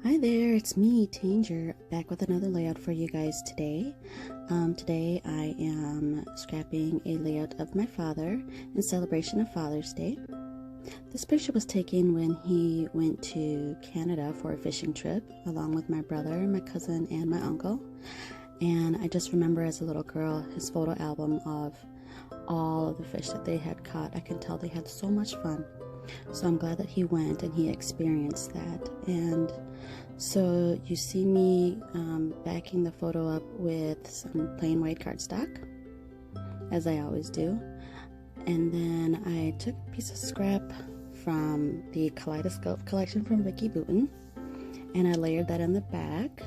Hi there, it's me, Tanger, back with another layout for you guys today. Today I am scrapping a layout of my father in celebration of Father's Day. This picture was taken when he went to Canada for a fishing trip, along with my brother, my cousin, and my uncle. And I just remember as a little girl, his photo album of all of the fish that they had caught. I can tell they had so much fun. So I'm glad that he went and he experienced that. And so you see me backing the photo up with some plain white cardstock, as I always do. And then I took a piece of scrap from the Kaleidoscope collection from Vicki Boutin, and I layered that in the back.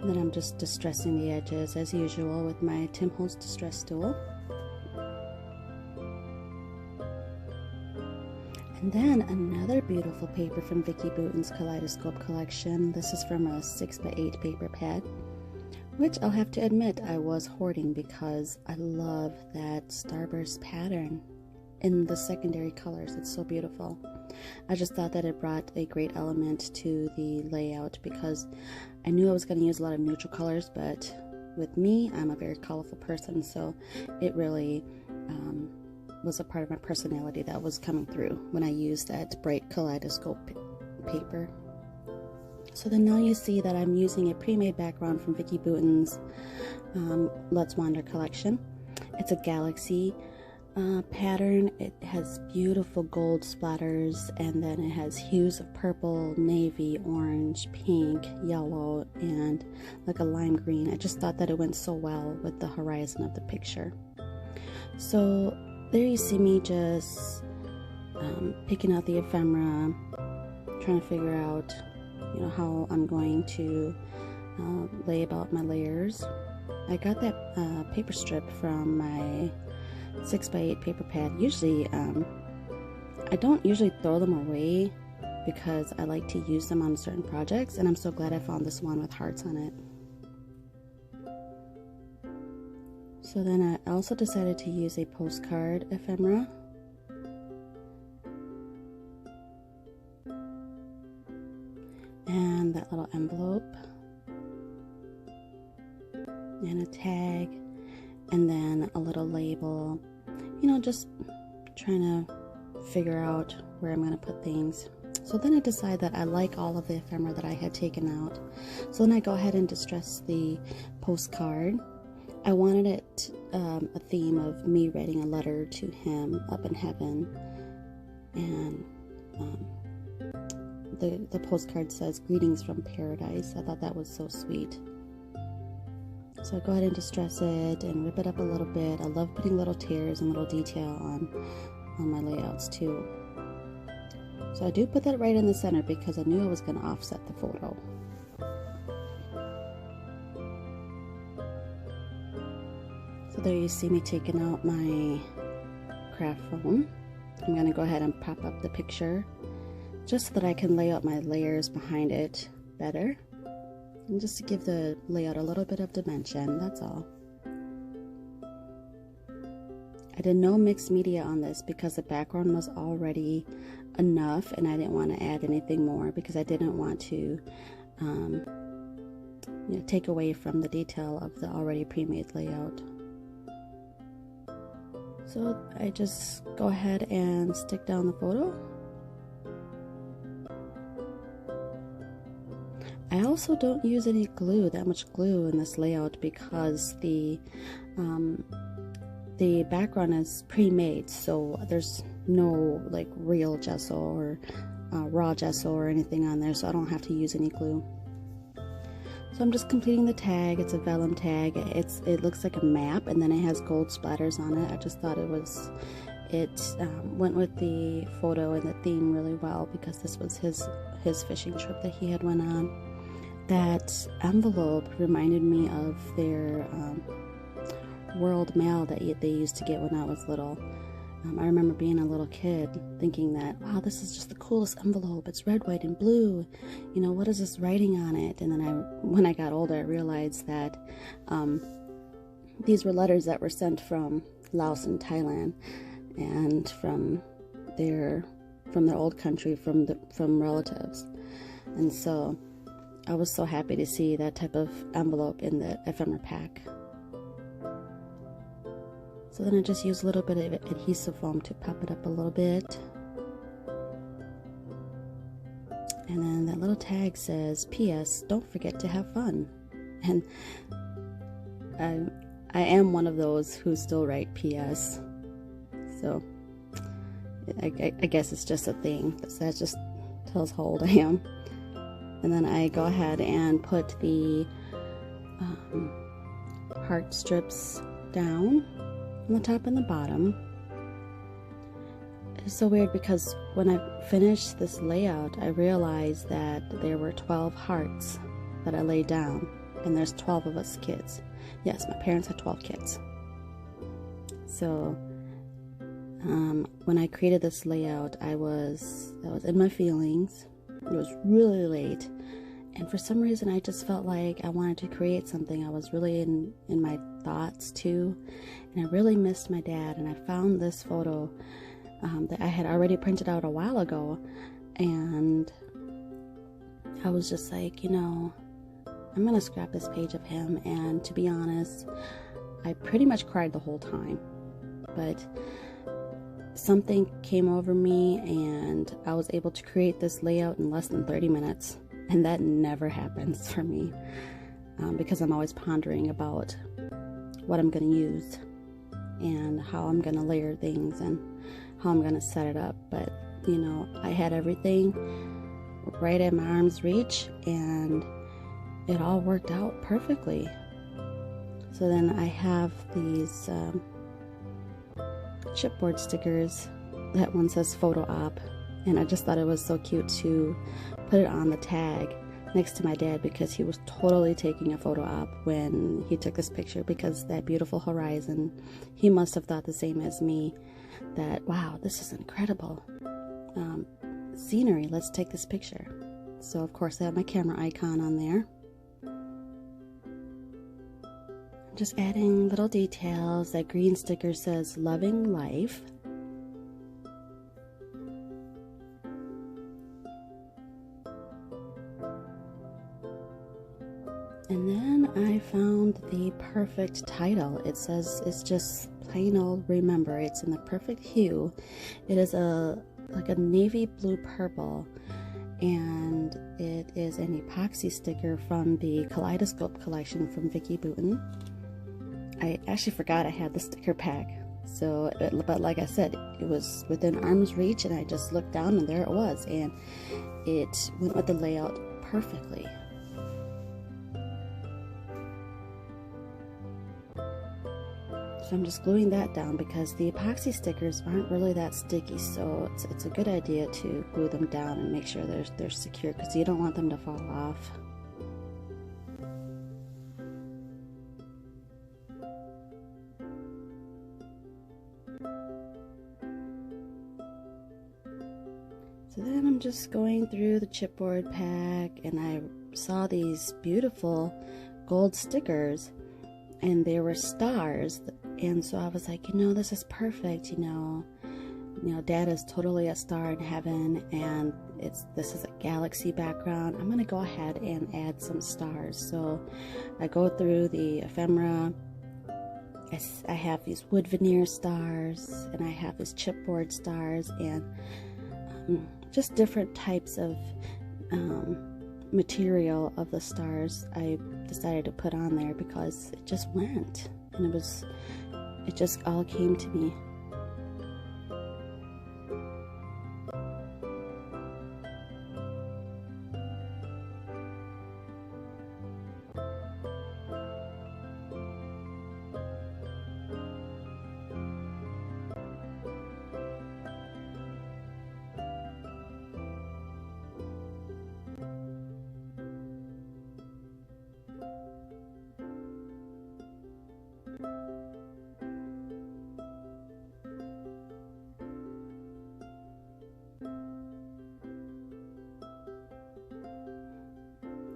And then I'm just distressing the edges as usual with my Tim Holtz distress tool. And then another beautiful paper from Vicki Boutin's Kaleidoscope collection. This is from a 6x8 paper pad, which I'll have to admit I was hoarding because I love that starburst pattern in the secondary colors. It's so beautiful. I just thought that it brought a great element to the layout because I knew I was going to use a lot of neutral colors, but with me, I'm a very colorful person, so it really was a part of my personality that was coming through when I used that bright Kaleidoscope paper. So then now you see that I'm using a pre-made background from Vicki Boutin's Let's Wander collection. It's a galaxy pattern. It has beautiful gold splatters, and then it has hues of purple, navy, orange, pink, yellow, and like a lime green. I just thought that it went so well with the horizon of the picture. So there you see me just picking out the ephemera, trying to figure out, how I'm going to lay about my layers. I got that paper strip from my 6x8 paper pad. Usually, I don't usually throw them away because I like to use them on certain projects, and I'm so glad I found this one with hearts on it. So then I also decided to use a postcard ephemera. And that little envelope. And a tag. And then a little label. Just trying to figure out where I'm going to put things. So then I decided that I like all of the ephemera that I had taken out. So then I go ahead and distress the postcard. I wanted it a theme of me writing a letter to him up in heaven, and the postcard says "Greetings from Paradise." I thought that was so sweet. So I go ahead and distress it and rip it up a little bit. I love putting little tears and little detail on my layouts too. So I do put that right in the center because I knew I was going to offset the photo. So there you see me taking out my craft foam. I'm going to go ahead and pop up the picture just so that I can lay out my layers behind it better. And just to give the layout a little bit of dimension, that's all. I did no mixed media on this because the background was already enough and I didn't want to add anything more because I didn't want to take away from the detail of the already pre-made layout. So I just go ahead and stick down the photo. I also don't use any glue, that much glue in this layout because the background is pre-made, so there's no like real gesso or raw gesso or anything on there, so I don't have to use any glue. So I'm just completing the tag. It's a vellum tag. It looks like a map, and then it has gold splatters on it. I just thought it went with the photo and the theme really well because this was his fishing trip that he had went on. That envelope reminded me of their World Mail that they used to get when I was little. I remember being a little kid thinking that, wow, this is just the coolest envelope. It's red, white, and blue. What is this writing on it? And then when I got older, I realized that these were letters that were sent from Laos and Thailand, and from their old country, from relatives. And so I was so happy to see that type of envelope in the ephemera pack. So then I just use a little bit of adhesive foam to pop it up a little bit. And then that little tag says, P.S. Don't forget to have fun. And I am one of those who still write P.S. So I guess it's just a thing. That just tells how old I am. And then I go ahead and put the heart strips down on the top and the bottom. It's so weird because when I finished this layout, I realized that there were 12 hearts that I laid down, and there's 12 of us kids. Yes, my parents had 12 kids. So when I created this layout, I was in my feelings. It was really late, and for some reason I just felt like I wanted to create something. I was really in my thoughts too, and I really missed my dad. And I found this photo that I had already printed out a while ago, and I was just like, I'm gonna scrap this page of him. And to be honest, I pretty much cried the whole time, but something came over me and I was able to create this layout in less than 30 minutes, and that never happens for me, because I'm always pondering about what I'm going to use and how I'm going to layer things and how I'm going to set it up. But I had everything right at my arm's reach, and it all worked out perfectly. So then I have these chipboard stickers. That one says photo op, and I just thought it was so cute to put it on the tag next to my dad, because he was totally taking a photo op when he took this picture, because that beautiful horizon, he must have thought the same as me, that wow, this is incredible scenery, let's take this picture. So of course I have my camera icon on there. Just adding little details. That green sticker says loving life. And then I found the perfect title. It says, it's just plain old remember. It's in the perfect hue. It is like a navy blue purple, and it is an epoxy sticker from the Kaleidoscope collection from Vicki Boutin. I actually forgot I had the sticker pack, but like I said, it was within arm's reach, and I just looked down and there it was, and it went with the layout perfectly. So I'm just gluing that down, because the epoxy stickers aren't really that sticky, so it's a good idea to glue them down and make sure they're secure, because you don't want them to fall off. So then I'm just going through the chipboard pack, and I saw these beautiful gold stickers, and they were stars, and so I was like, this is perfect. Dad is totally a star in heaven, and this is a galaxy background. I'm gonna go ahead and add some stars. So I go through the ephemera. I have these wood veneer stars, and I have these chipboard stars, and just different types of material of the stars I decided to put on there, because it just went, and it just all came to me.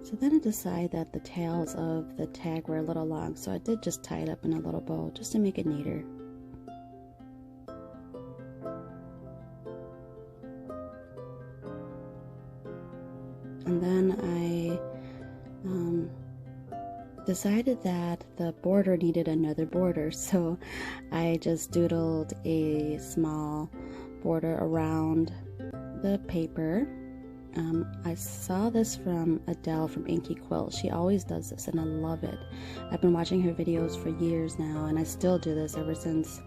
So then I decided that the tails of the tag were a little long, so I did just tie it up in a little bow just to make it neater. decided that the border needed another border, so I just doodled a small border around the paper. I saw this from Adele from Inky Quilt. She always does this and I love it. I've been watching her videos for years now and I still do this ever since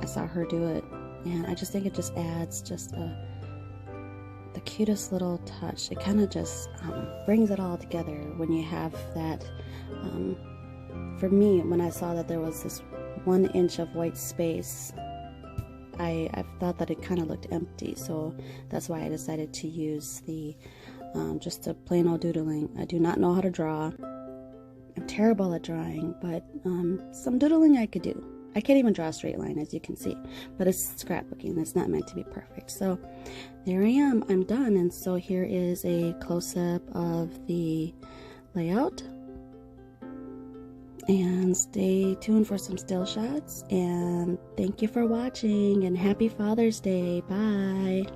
I saw her do it, and I just think it just adds just the cutest little touch. It kind of just brings it all together when you have that. For me, when I saw that there was this 1 inch of white space, I thought that it kind of looked empty, so that's why I decided to use the just a plain old doodling. I do not know how to draw. I'm terrible at drawing, but some doodling I could do. I can't even draw a straight line, as you can see, but it's scrapbooking. It's not meant to be perfect. So there I am. I'm done. And so here is a close-up of the layout. And stay tuned for some still shots. And thank you for watching, and happy Father's Day. Bye.